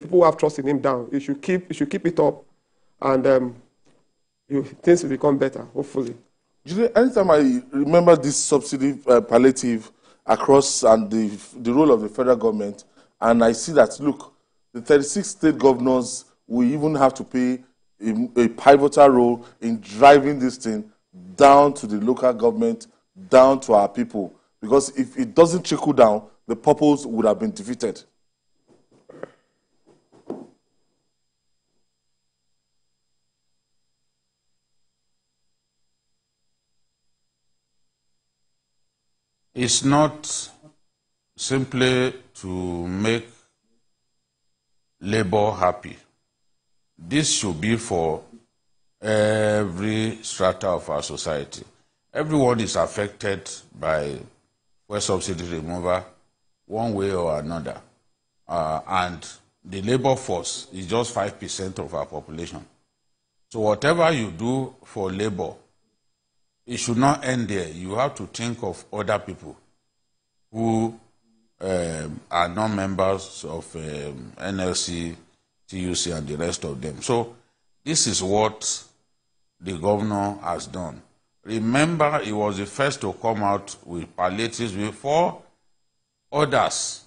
people who have trust in him down. You should keep it up, and things will become better, hopefully. Anytime I remember this subsidy palliative across and the role of the federal government, and I see that, look, the 36 state governors will even have to play a pivotal role in driving this thing down to the local government, down to our people. Because if it doesn't trickle down, the purpose would have been defeated. It's not simply to make labor happy. This should be for every strata of our society. Everyone is affected by fuel subsidy removal one way or another. And the labor force is just 5% of our population. So whatever you do for labor, it should not end there. You have to think of other people who are not members of NLC, TUC, and the rest of them. So this is what the governor has done. Remember, he was the first to come out with palliatives before others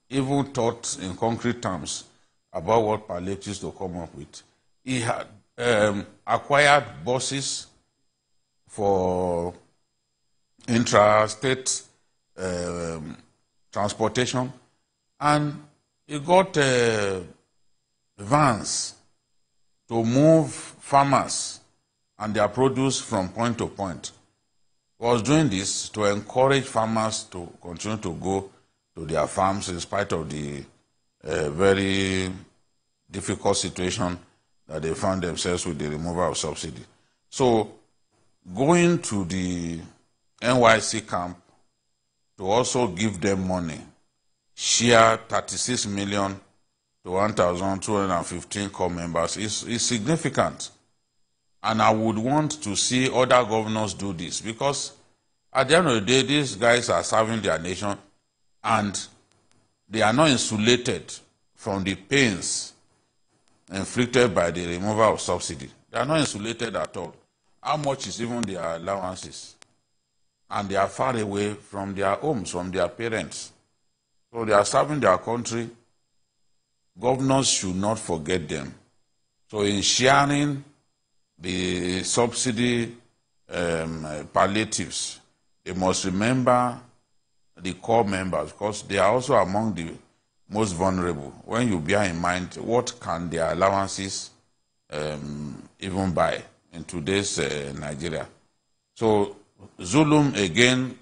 even thought in concrete terms about what palliatives to come up with. He had acquired buses for intra-state transportation, and he got vans to move farmers and their produce from point to point. He was doing this to encourage farmers to continue to go to their farms in spite of the very difficult situation that they found themselves with the removal of subsidy. So going to the NYC camp to also give them money, share 36 million to 1,215 core members is significant. And I would want to see other governors do this, because at the end of the day, these guys are serving their nation and they are not insulated from the pains inflicted by the removal of subsidy. They are not insulated at all. How much is even their allowances? And they are far away from their homes, from their parents. So they are serving their country. Governors should not forget them. So in sharing the subsidy palliatives, they must remember the core members, because they are also among the most vulnerable. When you bear in mind what can their allowances even buy in today's Nigeria. So Zulum again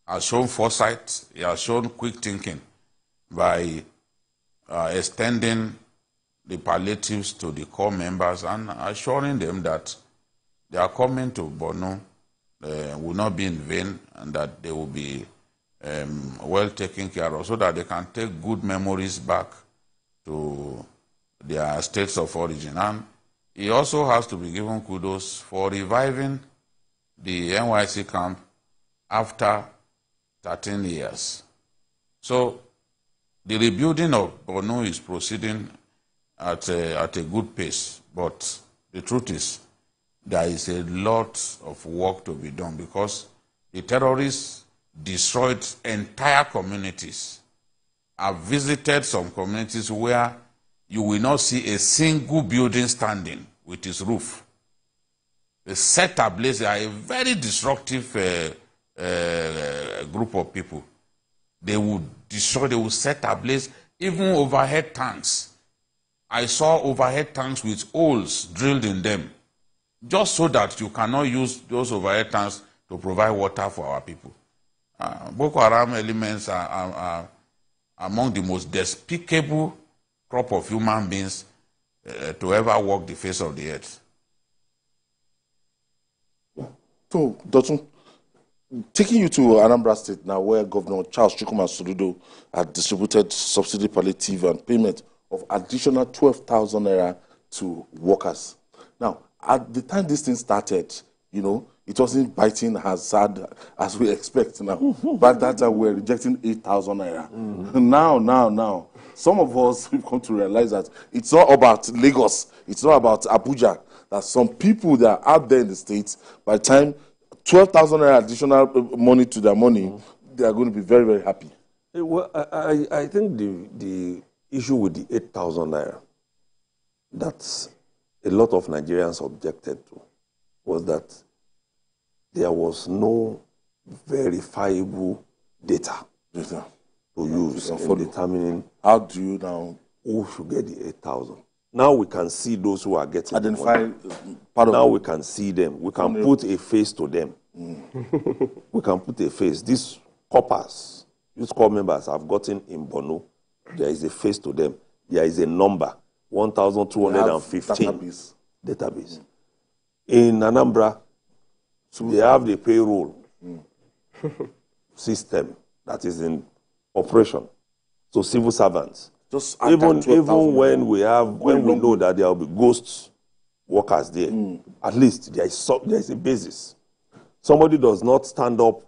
has shown foresight, he has shown quick thinking by extending the palliatives to the core members and assuring them that their coming to Borno will not be in vain, and that they will be well taken care of, so that they can take good memories back to their states of origin. And he also has to be given kudos for reviving the NYC camp after 13 years. So the rebuilding of Borno is proceeding at a good pace, but the truth is there is a lot of work to be done, because the terrorists destroyed entire communities. I've visited some communities where you will not see a single building standing with its roof. They set ablaze. They are a very destructive group of people. They will destroy, they will set ablaze even overhead tanks. I saw overhead tanks with holes drilled in them, just so that you cannot use those overhead tanks to provide water for our people. Boko Haram elements are among the most despicable crop of human beings to ever walk the face of the earth. So, Dotun, taking you to Anambra State now, where Governor Chukwuma Soludo had distributed subsidy palliative and payment of additional 12,000 naira to workers. Now, at the time this thing started, you know, it wasn't biting as hard as we expect now. But that time we were rejecting 8,000 naira. Now, some of us we've come to realize that it's not about Lagos, it's not about Abuja. That some people that are out there in the States, by the time 12,000 additional money to their money, they are going to be very, very happy. Well, I think the issue with the 8,000 naira that a lot of Nigerians objected to was that there was no verifiable data to use in determining how do you now who should get the 8,000. Now we can see those who are getting identify part of. Now we can see them. We can put a face to them. We can put a face. These corpers, these core members have gotten in Bono. There is a face to them. There is a number, 1,215 database. In Anambra, they have the payroll system that is in operation. So civil servants. Just even when we know that there will be ghost workers there, at least there is a basis. Somebody does not stand up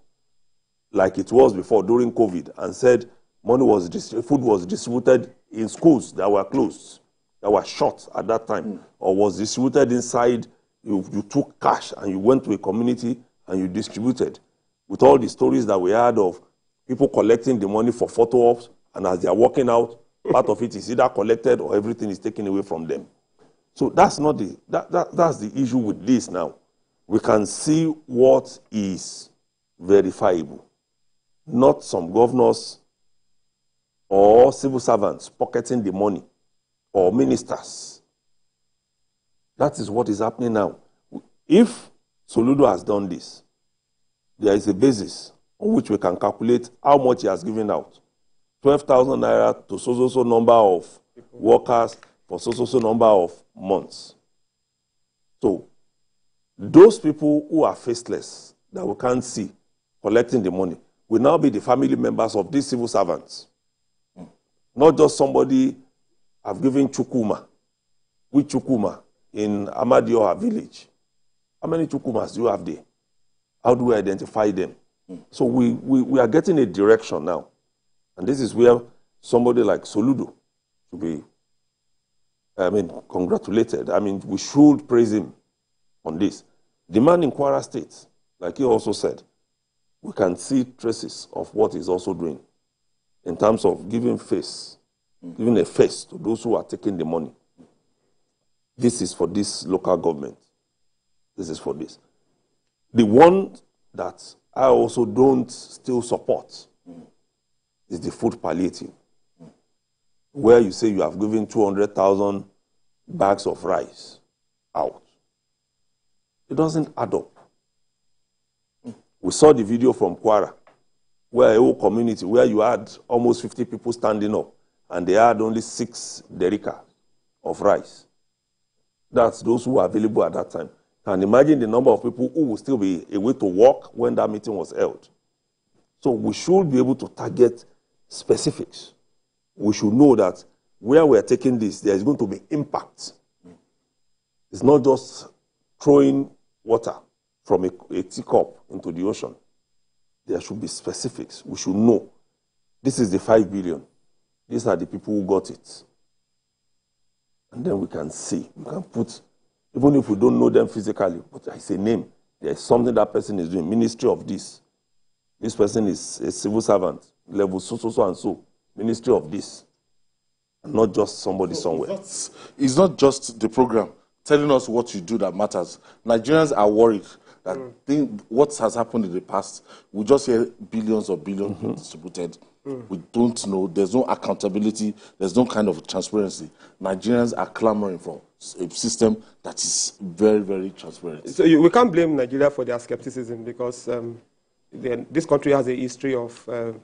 like it was before during COVID and said food was distributed in schools that were closed, that were shut at that time, or was distributed inside. You took cash and you went to a community and you distributed. With all the stories that we had of people collecting the money for photo ops, and as they are walking out, part of it is either collected or everything is taken away from them. So that's not that's the issue with this now. We can see what is verifiable, not some governors or civil servants pocketing the money or ministers. That is what is happening now. If Soludo has done this, there is a basis on which we can calculate how much he has given out. 12,000 naira to so number of workers for so number of months. So those people who are faceless, that we can't see collecting the money, will now be the family members of these civil servants. Not just somebody have given Chukwuma, with Chukwuma in Amadioha village. How many Chukwumas do you have there? How do we identify them? So we are getting a direction now. And this is where somebody like Soludo should be, congratulated. We should praise him on this. The man in Kwara State, like he also said, we can see traces of what he's also doing in terms of giving a face to those who are taking the money. This is for this local government. This is for this. The one that I also don't still support is the food palliative, where you say you have given 200,000 bags of rice out. It doesn't add up. We saw the video from Kwara, where a whole community, where you had almost 50 people standing up, and they had only 6 derricks of rice. That's those who were available at that time. And imagine the number of people who will still be able to walk when that meeting was held. So we should be able to target specifics. We should know that where we are taking this, there is going to be impact. It's not just throwing water from a teacup into the ocean. There should be specifics. We should know. This is the 5 billion. These are the people who got it. And then we can see. We can put, even if we don't know them physically, but it's a name. There is something that person is doing. Ministry of this. This person is a civil servant. Level so and so. Ministry of this. And not just somebody somewhere. It's not just the program telling us what you do that matters. Nigerians are worried that what has happened in the past, we just hear billions of billions being distributed. We don't know. There's no accountability. There's no kind of transparency. Nigerians are clamoring for a system that is very, very transparent. So we can't blame Nigeria for their skepticism, because this country has a history of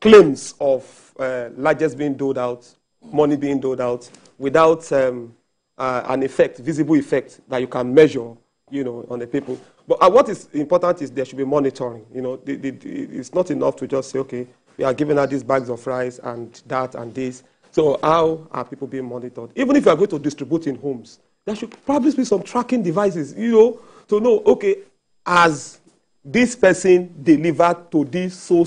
claims of largesse being doled out, money being doled out, without an effect, visible effect that you can measure, on the people. But what is important is there should be monitoring. It's not enough to just say, okay, we are giving out these bags of rice and that and this. So how are people being monitored? Even if you are going to distribute in homes, there should probably be some tracking devices, to know, okay, as this person delivered to this so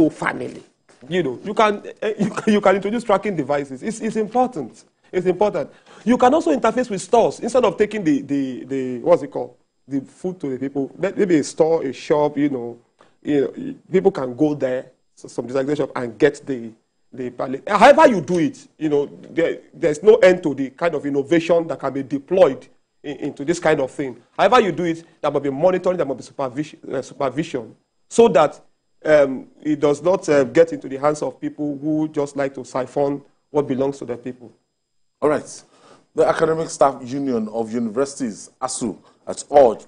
family. You know, you can introduce tracking devices. It's important. It's important. You can also interface with stores instead of taking the what's it called, the food to the people. Maybe a store, a shop. You know, people can go there, some designated shop, and get the pallet. However you do it, you know, there's no end to the kind of innovation that can be deployed into this kind of thing. However you do it, there must be monitoring, there must be supervision, so that it does not get into the hands of people who just like to siphon what belongs to the people. All right. The Academic Staff Union of Universities, ASU, has urged